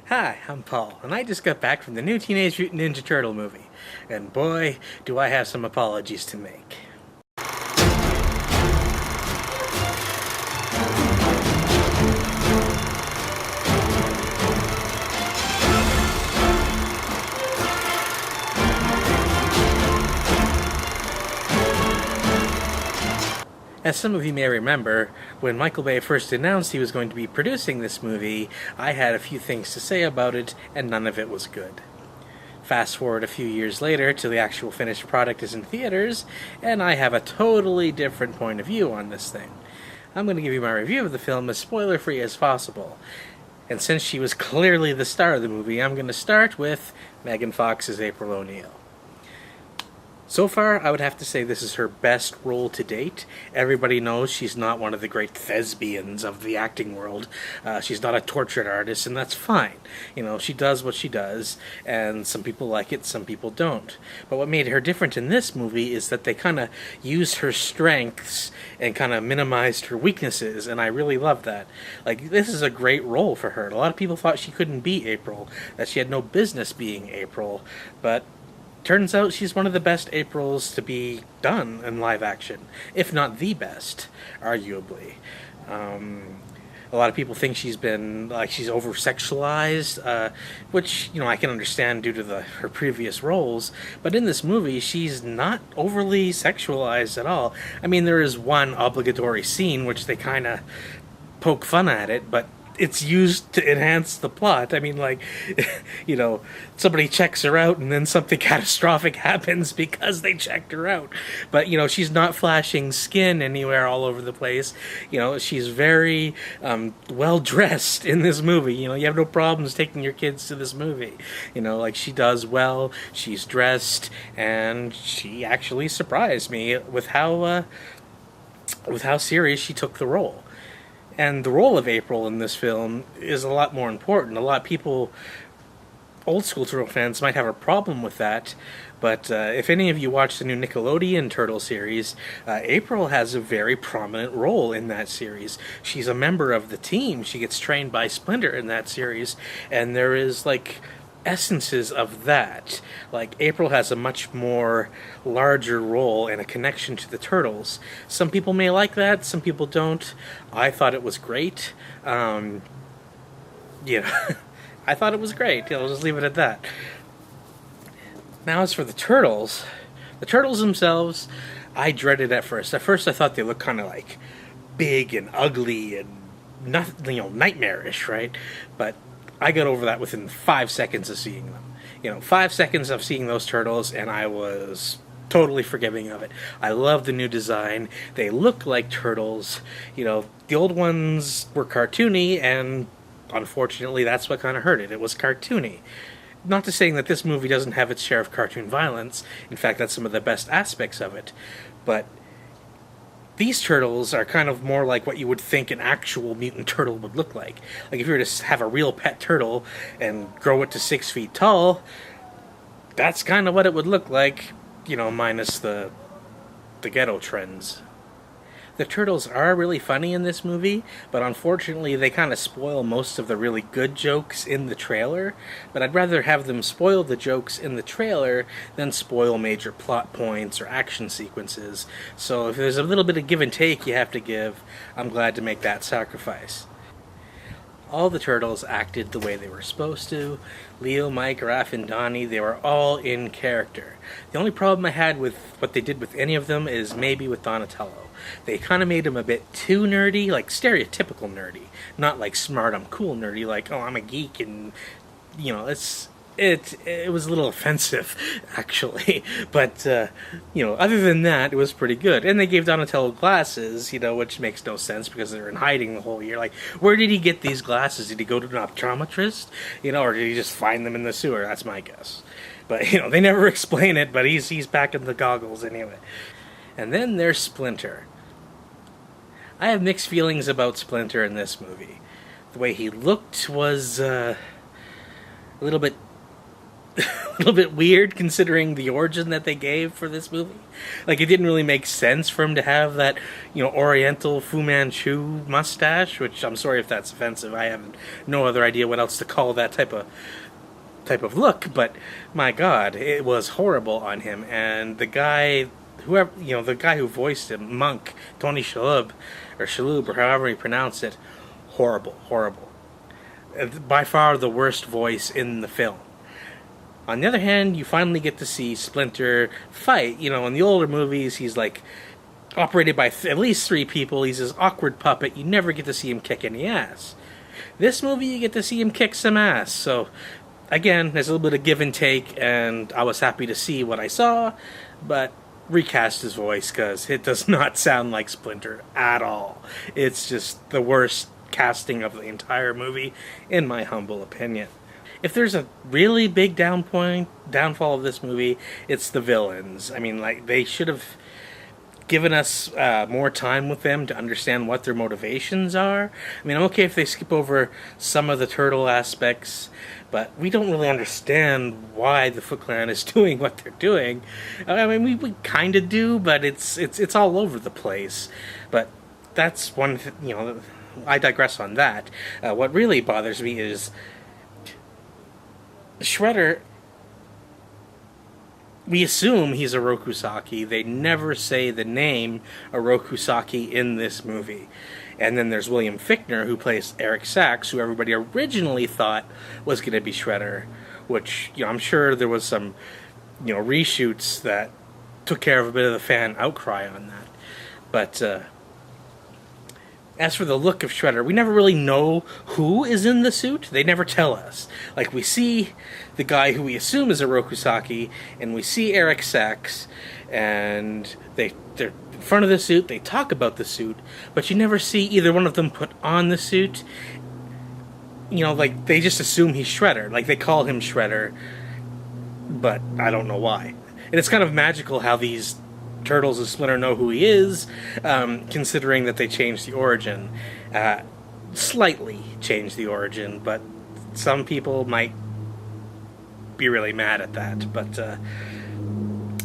Hi, I'm Paul, and I just got back from the new Teenage Mutant Ninja Turtle movie. And boy, do I have some apologies to make. As some of you may remember, when Michael Bay first announced he was going to be producing this movie, I had a few things to say about it, and none of it was good. Fast forward a few years later till the actual finished product is in theaters, and I have a totally different point of view on this thing. I'm going to give you my review of the film as spoiler-free as possible. And since she was clearly the star of the movie, I'm going to start with Megan Fox as April O'Neil. So far, I would have to say this is her best role to date. Everybody knows she's not one of the great thespians of the acting world. She's not a tortured artist, and that's fine. You know, she does what she does, and some people like it, some people don't. But what made her different in this movie is that they kind of used her strengths and kind of minimized her weaknesses, and I really love that. Like, this is a great role for her. A lot of people thought she couldn't be April, that she had no business being April, but turns out she's one of the best Aprils to be done in live action, if not the best, arguably. A lot of people think she's over-sexualized, which, you know, I can understand due to her previous roles, but in this movie, she's not overly sexualized at all. I mean, there is one obligatory scene which they kind of poke fun at it, but it's used to enhance the plot. I mean, like, you know, somebody checks her out and then something catastrophic happens because they checked her out. But, you know, she's not flashing skin anywhere all over the place. You know, she's very well-dressed in this movie. You know, you have no problems taking your kids to this movie. You know, like, she does well, she's dressed, and she actually surprised me with how serious she took the role. And the role of April in this film is a lot more important. A lot of people, old school Turtle fans, might have a problem with that. But if any of you watch the new Nickelodeon Turtle series, April has a very prominent role in that series. She's a member of the team. She gets trained by Splinter in that series. And there is, like, essences of that. Like, April has a much more larger role and a connection to the Turtles. Some people may like that, some people don't. I thought it was great. I thought it was great. I'll just leave it at that. Now, as for the Turtles themselves, I dreaded at first. At first, I thought they looked kind of like big and ugly and nightmarish, right? But I got over that within 5 seconds of seeing them. 5 seconds of seeing those turtles, and I was totally forgiving of it. I love the new design. They look like turtles. The old ones were cartoony, and unfortunately, that's what kind of hurt it. It was cartoony. Not to say that this movie doesn't have its share of cartoon violence. In fact, that's some of the best aspects of it. But these turtles are kind of more like what you would think an actual mutant turtle would look like. Like, if you were to have a real pet turtle and grow it to 6 feet tall, that's kind of what it would look like, minus the ghetto trends. The turtles are really funny in this movie, but unfortunately they kind of spoil most of the really good jokes in the trailer. But I'd rather have them spoil the jokes in the trailer than spoil major plot points or action sequences. So if there's a little bit of give and take you have to give, I'm glad to make that sacrifice. All the turtles acted the way they were supposed to. Leo, Mike, Raph, and Donnie, they were all in character. The only problem I had with what they did with any of them is maybe with Donatello. They kind of made him a bit too nerdy, like stereotypical nerdy. Not like smart, I'm cool nerdy, like, oh, I'm a geek, and, it was a little offensive, actually. But, other than that, it was pretty good. And they gave Donatello glasses, which makes no sense because they were in hiding the whole year. Like, where did he get these glasses? Did he go to an optometrist? Or did he just find them in the sewer? That's my guess. But, they never explain it, but he's back in the goggles anyway. And then there's Splinter. I have mixed feelings about Splinter in this movie. The way he looked was a little bit little bit weird considering the origin that they gave for this movie. Like, it didn't really make sense for him to have that, Oriental Fu Manchu mustache, which I'm sorry if that's offensive. I have no other idea what else to call that type of look, but my God, it was horrible on him. And the guy, the guy who voiced him, Monk, Tony Shalhoub, or however you pronounce it, horrible, horrible. By far the worst voice in the film. On the other hand, you finally get to see Splinter fight. In the older movies, he's like operated by at least 3 people. He's this awkward puppet. You never get to see him kick any ass. This movie, you get to see him kick some ass. So, again, there's a little bit of give and take, and I was happy to see what I saw, but recast his voice because it does not sound like Splinter at all. It's just the worst casting of the entire movie, in my humble opinion. If there's a really big downfall of this movie, it's the villains. I mean, they should have given us more time with them to understand what their motivations are. I mean, I'm okay if they skip over some of the turtle aspects, but we don't really understand why the Foot Clan is doing what they're doing. I mean, we kind of do, but it's all over the place. But that's one, I digress on that. What really bothers me is Shredder. We assume he's a Rokusaki. They never say the name Orokusaki in this movie. And then there's William Fichtner, who plays Eric Sachs, who everybody originally thought was going to be Shredder, which, I'm sure there was some, reshoots that took care of a bit of the fan outcry on that. But as for the look of Shredder, we never really know who is in the suit. They never tell us. Like, we see the guy who we assume is a Rokusaki, and we see Eric Sachs, and they're in front of the suit, they talk about the suit, but you never see either one of them put on the suit. They just assume he's Shredder. Like, they call him Shredder, but I don't know why. And it's kind of magical how these Turtles and Splinter know who he is, considering that they changed the origin. Slightly changed the origin, but some people might be really mad at that. But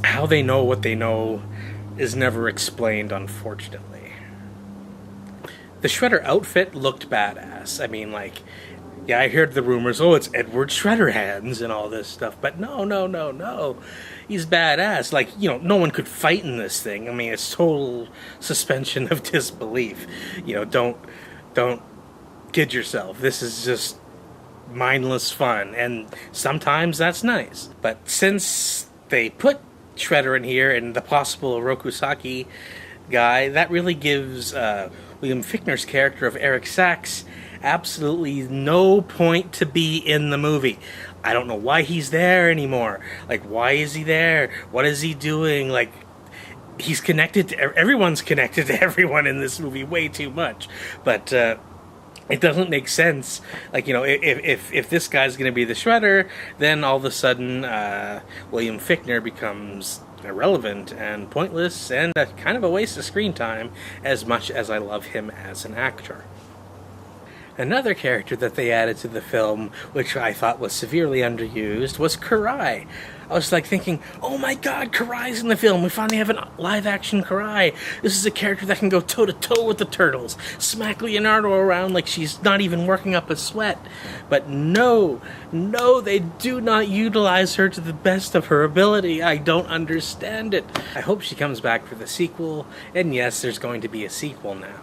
how they know what they know is never explained, unfortunately. The Shredder outfit looked badass. I mean, yeah, I heard the rumors, it's Edward Shredderhands and all this stuff, but no. He's badass. No one could fight in this thing. I mean, it's total suspension of disbelief. Don't kid yourself. This is just mindless fun, and sometimes that's nice. But since they put Shredder in here and the possible Rokusaki guy, that really gives William Fichtner's character of Eric Sachs absolutely no point to be in the movie. I don't know why he's there anymore. Why is he there? What is he doing? He's connected to... Everyone's connected to everyone in this movie way too much. But it doesn't make sense. If this guy's going to be the Shredder, then all of a sudden William Fichtner becomes irrelevant and pointless and kind of a waste of screen time, as much as I love him as an actor. Another character that they added to the film, which I thought was severely underused, was Karai. I was thinking, oh my god, Karai's in the film. We finally have a live-action Karai. This is a character that can go toe-to-toe with the Turtles, smack Leonardo around like she's not even working up a sweat. But no, they do not utilize her to the best of her ability. I don't understand it. I hope she comes back for the sequel, and yes, there's going to be a sequel now.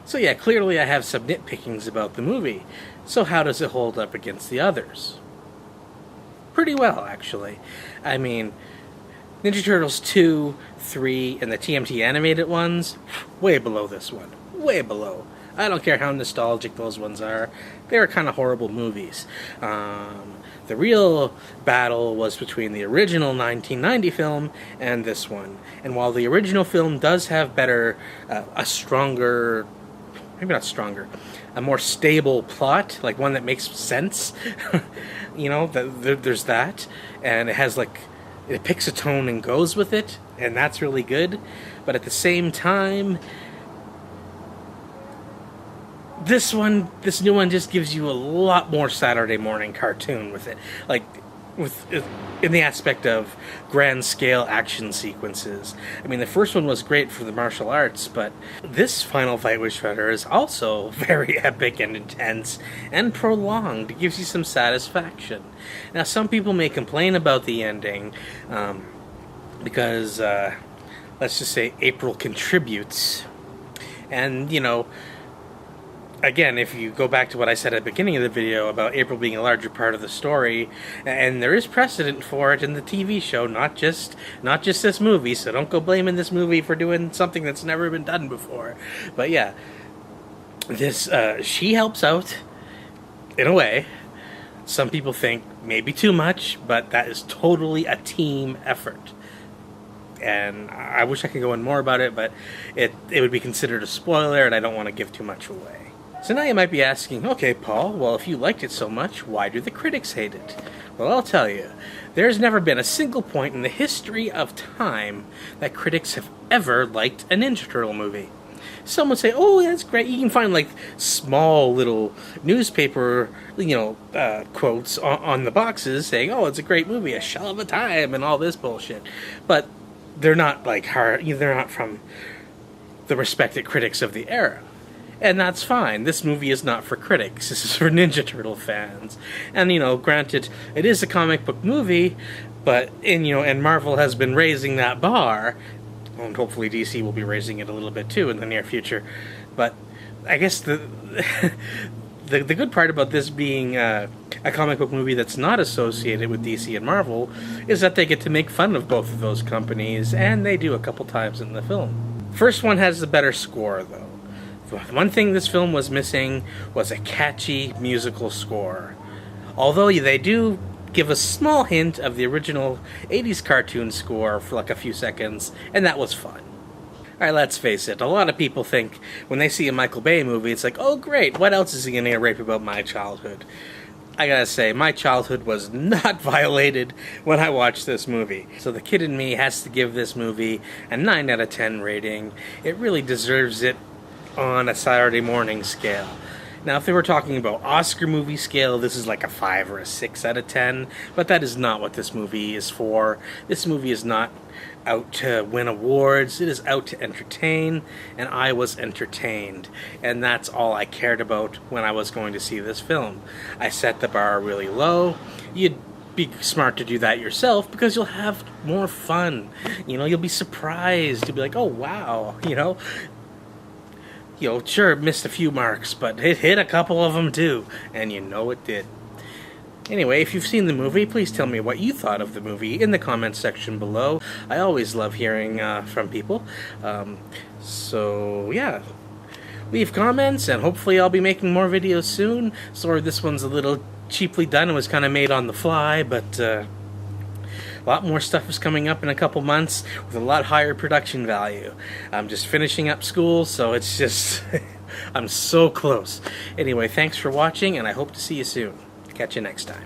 So yeah, clearly I have some nitpickings about the movie. So how does it hold up against the others? Pretty well, actually. I mean, Ninja Turtles 2, 3, and the TMNT animated ones, way below this one. Way below. I don't care how nostalgic those ones are. They were kind of horrible movies. The real battle was between the original 1990 film and this one. And while the original film does have better, a stronger... maybe not stronger, a more stable plot, one that makes sense. There's that, and it has it picks a tone and goes with it, and that's really good. But at the same time, this new one just gives you a lot more Saturday morning cartoon with it. with in the aspect of grand scale action sequences. I mean, the first one was great for the martial arts, but this final fight with Shredder is also very epic and intense and prolonged. It gives you some satisfaction. Now, some people may complain about the ending because, let's just say, April contributes. And, you know, again, if you go back to what I said at the beginning of the video about April being a larger part of the story, and there is precedent for it in the TV show, not just this movie, so don't go blaming this movie for doing something that's never been done before. But yeah, this she helps out in a way. Some people think maybe too much, but that is totally a team effort. And I wish I could go in more about it, but it would be considered a spoiler, and I don't want to give too much away. So now you might be asking, okay, Paul, well, if you liked it so much, why do the critics hate it? Well, I'll tell you, there's never been a single point in the history of time that critics have ever liked a Ninja Turtle movie. Some would say, oh, that's great. You can find, like, small little newspaper, quotes on the boxes saying, oh, it's a great movie, a shell of a time, and all this bullshit. But they're not, like, they're not from the respected critics of the era. And that's fine. This movie is not for critics. This is for Ninja Turtle fans. And, granted, it is a comic book movie, but, and Marvel has been raising that bar, and hopefully DC will be raising it a little bit too in the near future. But I guess the good part about this being a comic book movie that's not associated with DC and Marvel is that they get to make fun of both of those companies, and they do a couple times in the film. First one has the better score, though. One thing this film was missing was a catchy musical score. Although they do give a small hint of the original 80s cartoon score for like a few seconds, and that was fun. Alright, let's face it, a lot of people think when they see a Michael Bay movie, it's like, oh great, what else is he gonna rape about my childhood? I gotta say, my childhood was not violated when I watched this movie. So the kid in me has to give this movie a 9 out of 10 rating. It really deserves it on a Saturday morning scale. Now, if they were talking about Oscar movie scale, this is like a 5 or a 6 out of 10, but that is not what this movie is for. This movie is not out to win awards, it is out to entertain, and I was entertained. And that's all I cared about when I was going to see this film. I set the bar really low. You'd be smart to do that yourself because you'll have more fun. You'll be surprised. You'll be like, oh wow, sure, it missed a few marks, but it hit a couple of them too, and it did. Anyway, if you've seen the movie, please tell me what you thought of the movie in the comments section below. I always love hearing from people. So, yeah. Leave comments, and hopefully I'll be making more videos soon. Sorry, this one's a little cheaply done. It was kind of made on the fly, but a lot more stuff is coming up in a couple months with a lot higher production value. I'm just finishing up school, so it's just... I'm so close. Anyway, thanks for watching, and I hope to see you soon. Catch you next time.